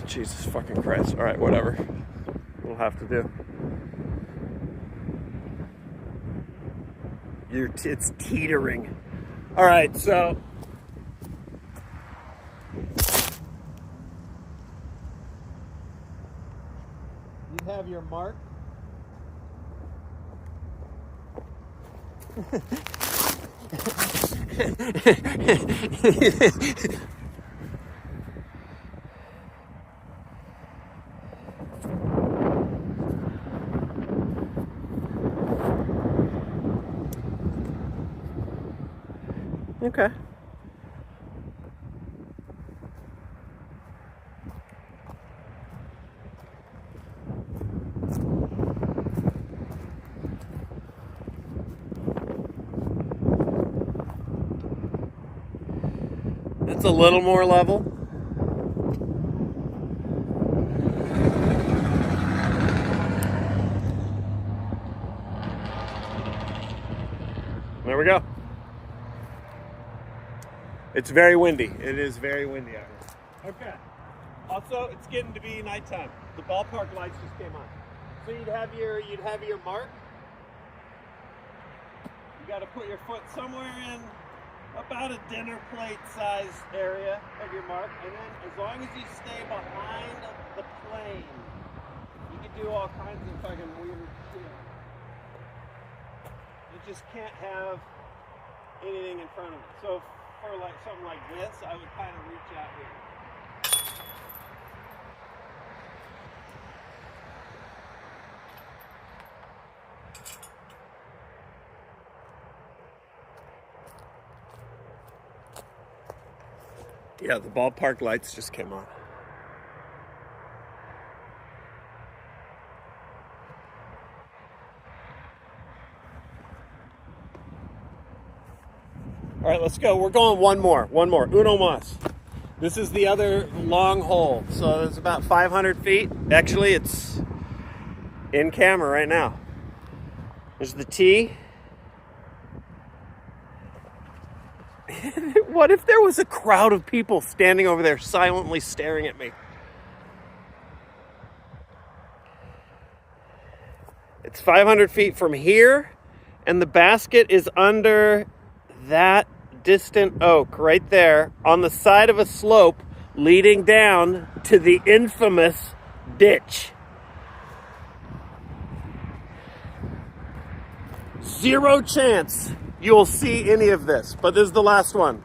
Jesus fucking Christ. All right, whatever. We'll have to do. It's teetering. All right, so you have your mark. Okay. It's a little more level. There we go. It's very windy. It is very windy out here. Okay. Also, it's getting to be nighttime. The ballpark lights just came on. So you'd have your mark. You got to put your foot somewhere in about a dinner plate size area of your mark, and then as long as you stay behind the plane, you can do all kinds of fucking weird shit. You just can't have anything in front of it. So for like something like this, I would kind of reach out here. Yeah, the ballpark lights just came on. All right, let's go. We're going one more. Uno mas. This is the other long hole. So it's about 500 feet. Actually, it's in camera right now. There's the tee. What if there was a crowd of people standing over there silently staring at me? It's 500 feet from here, and the basket is under that distant oak right there on the side of a slope leading down to the infamous ditch. Zero chance you'll see any of this, but this is the last one.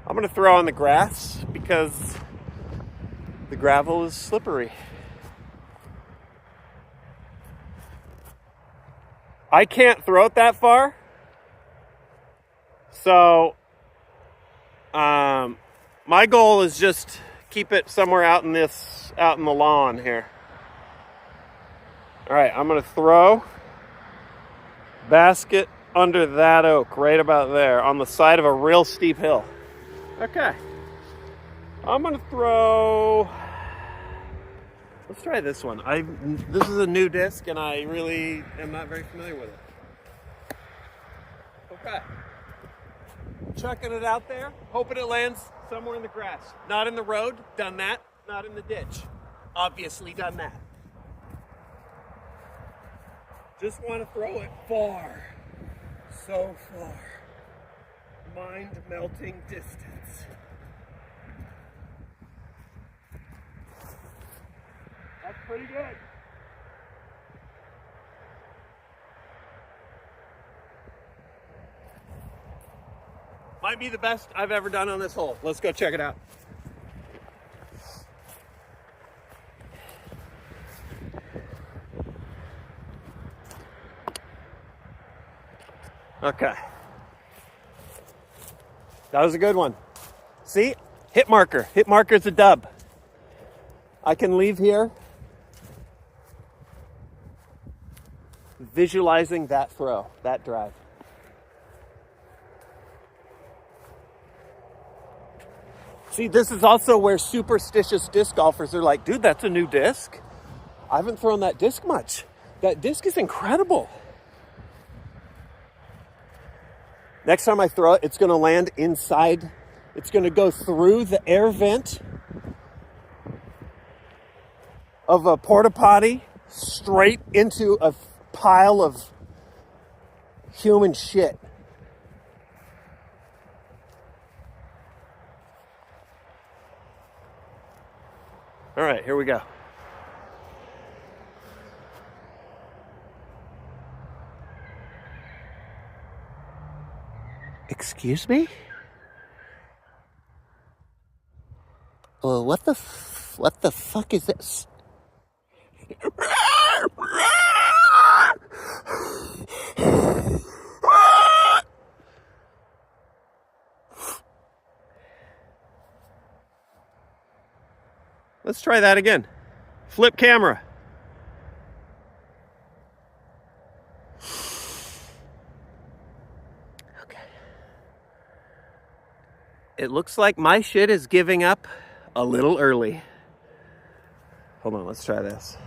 I'm gonna throw on the grass because the gravel is slippery. I can't throw it that far, so my goal is just keep it somewhere out in the lawn here. All right, I'm gonna throw basket under that oak, right about there, on the side of a real steep hill. Okay, I'm gonna throw. Let's try this one. This is a new disc, and I really am not very familiar with it. Okay. Chucking it out there, hoping it lands somewhere in the grass. Not in the road, done that. Not in the ditch, obviously done that. Just want to throw it far. So far. Mind-melting distance. That's pretty good. Might be the best I've ever done on this hole. Let's go check it out. Okay. That was a good one. See? Hit marker. Hit marker's a dub. I can leave here visualizing that throw, that drive. See, this is also where superstitious disc golfers are like, dude, that's a new disc. I haven't thrown that disc much. That disc is incredible. Next time I throw it, it's going to land inside. It's going to go through the air vent of a porta potty straight into a pile of human shit. All right, here we go. Excuse me? What the fuck is this? Let's try that again. Flip camera. Okay. It looks like my shit is giving up a little early. Hold on, let's try this.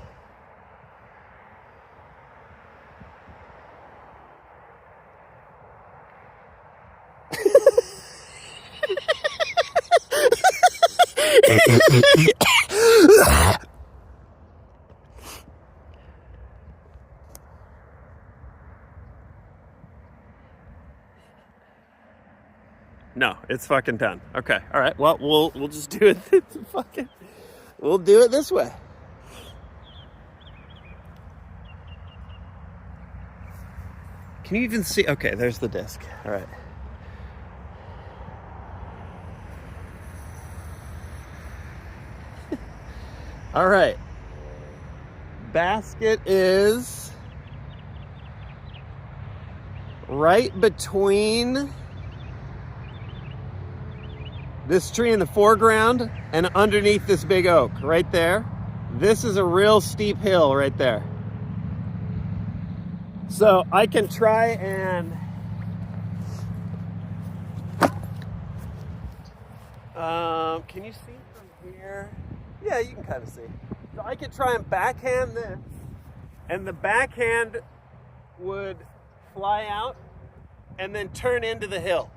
No, it's fucking done. Okay, all right. Well, we'll just do it. We'll do it this way. Can you even see? Okay, there's the disc. All right. All right. Basket is right between this tree in the foreground and underneath this big oak right there. This is a real steep hill right there. So I can try and Can you see from here? Yeah, you can kind of see. So I could try and backhand this, and the backhand would fly out and then turn into the hill.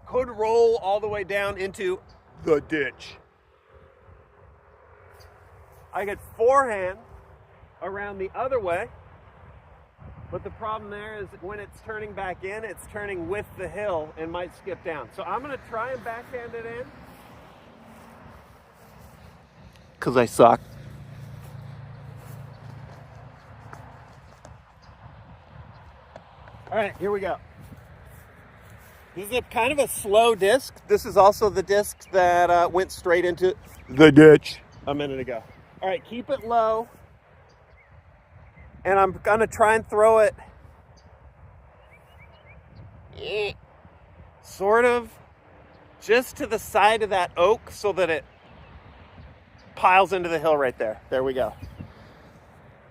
Could roll all the way down into the ditch. I could forehand around the other way, but the problem there is when it's turning back in, it's turning with the hill and might skip down. So I'm going to try and backhand it in. Because I suck. All right, here we go. This is kind of a slow disc. This is also the disc that went straight into the ditch a minute ago. All right, keep it low. And I'm gonna try and throw it sort of just to the side of that oak so that it piles into the hill right there. There we go.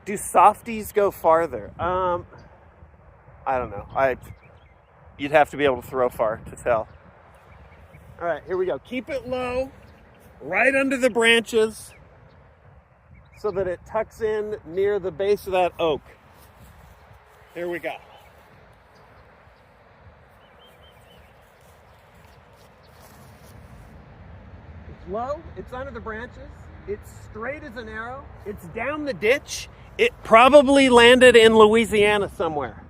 Do softies go farther? I don't know. You'd have to be able to throw far to tell. All right, here we go. Keep it low, right under the branches, so that it tucks in near the base of that oak. Here we go. It's low, it's under the branches, it's straight as an arrow, it's down the ditch. It probably landed in Louisiana somewhere.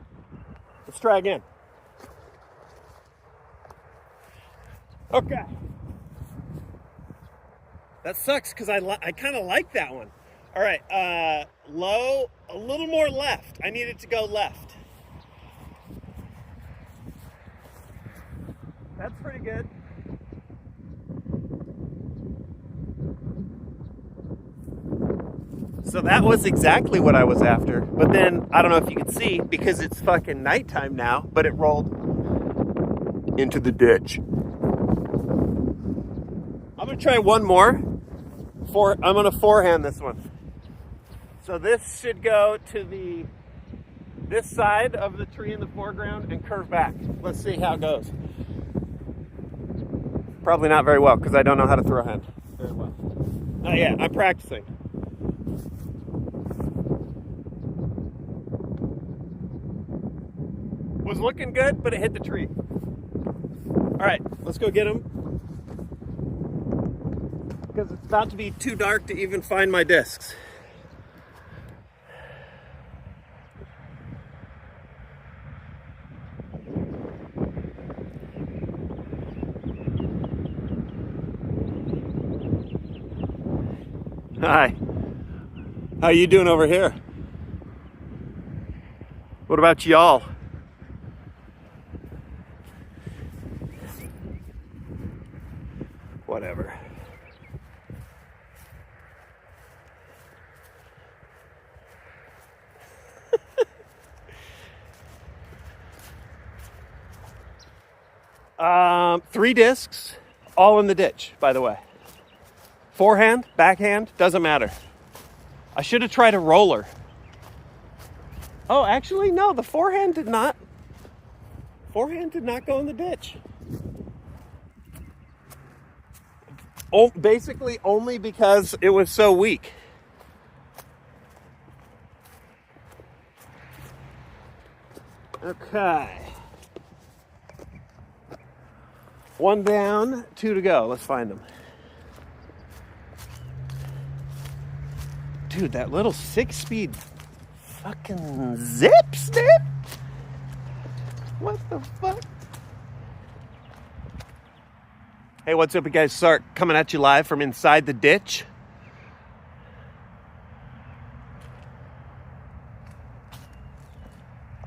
Let's try again. Okay. That sucks because I kind of like that one. All right, low, a little more left. I need it to go left. That's pretty good. So that was exactly what I was after. But then, I don't know if you can see, because it's fucking nighttime now, but it rolled into the ditch. I'm gonna try one more. I'm gonna forehand this one. So this should go to this side of the tree in the foreground and curve back. Let's see how it goes. Probably not very well because I don't know how to throw hand very well. Not yet, I'm practicing. Was looking good, but it hit the tree. All right, let's go get him. Because it's about to be too dark to even find my discs. Hi. How you doing over here? What about y'all? Whatever. Three discs, all in the ditch, by the way. Forehand, backhand, doesn't matter. I should have tried a roller. Oh, actually, no, the forehand did not. Forehand did not go in the ditch. Oh, basically only because it was so weak. Okay. One down, two to go. Let's find them. Dude, that little 6-speed fucking zip snip? What the fuck? Hey, what's up, you guys? Sark coming at you live from inside the ditch.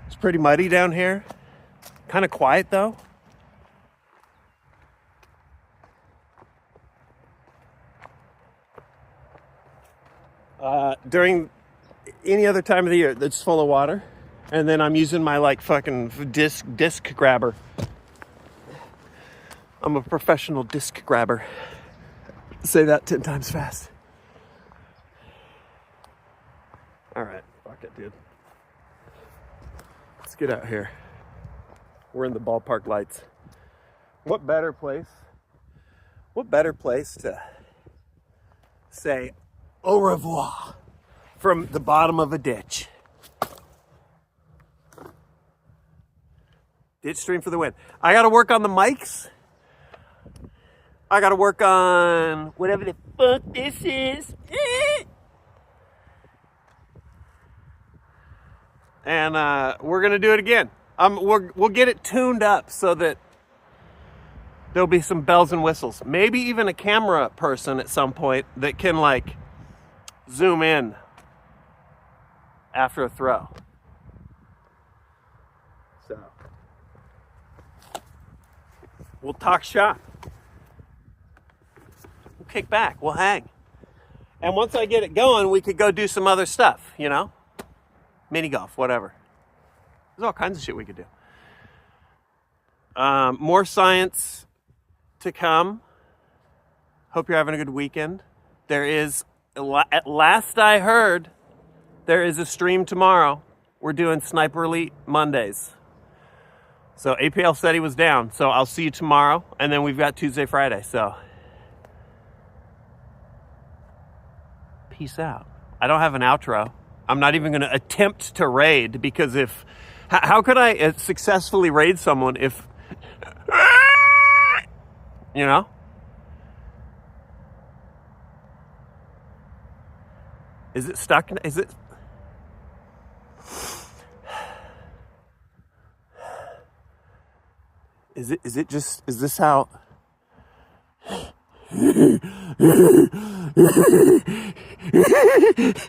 It's pretty muddy down here. Kind of quiet, though. During any other time of the year, it's full of water. And then I'm using my like fucking disc grabber. I'm a professional disc grabber. Say that 10 times fast. All right, fuck it, dude. Let's get out here. We're in the ballpark lights. What better place What better place to say au revoir from the bottom of a ditch? Ditch stream for the win. I got to work on the mics. I got to work on whatever the fuck this is. And we're going to do it again. We'll get it tuned up so that there'll be some bells and whistles. Maybe even a camera person at some point that can like zoom in after a throw. So we'll talk shop. We'll kick back. We'll hang. And once I get it going, we could go do some other stuff, you know? Mini golf, whatever. There's all kinds of shit we could do. More science to come. Hope you're having a good weekend. There is, at last I heard, there is a stream tomorrow. We're doing Sniper Elite Mondays. So APL said he was down. So I'll see you tomorrow. And then we've got Tuesday, Friday. So peace out. I don't have an outro. I'm not even going to attempt to raid because how could I successfully raid someone if, you know? Is it stuck? Is this how?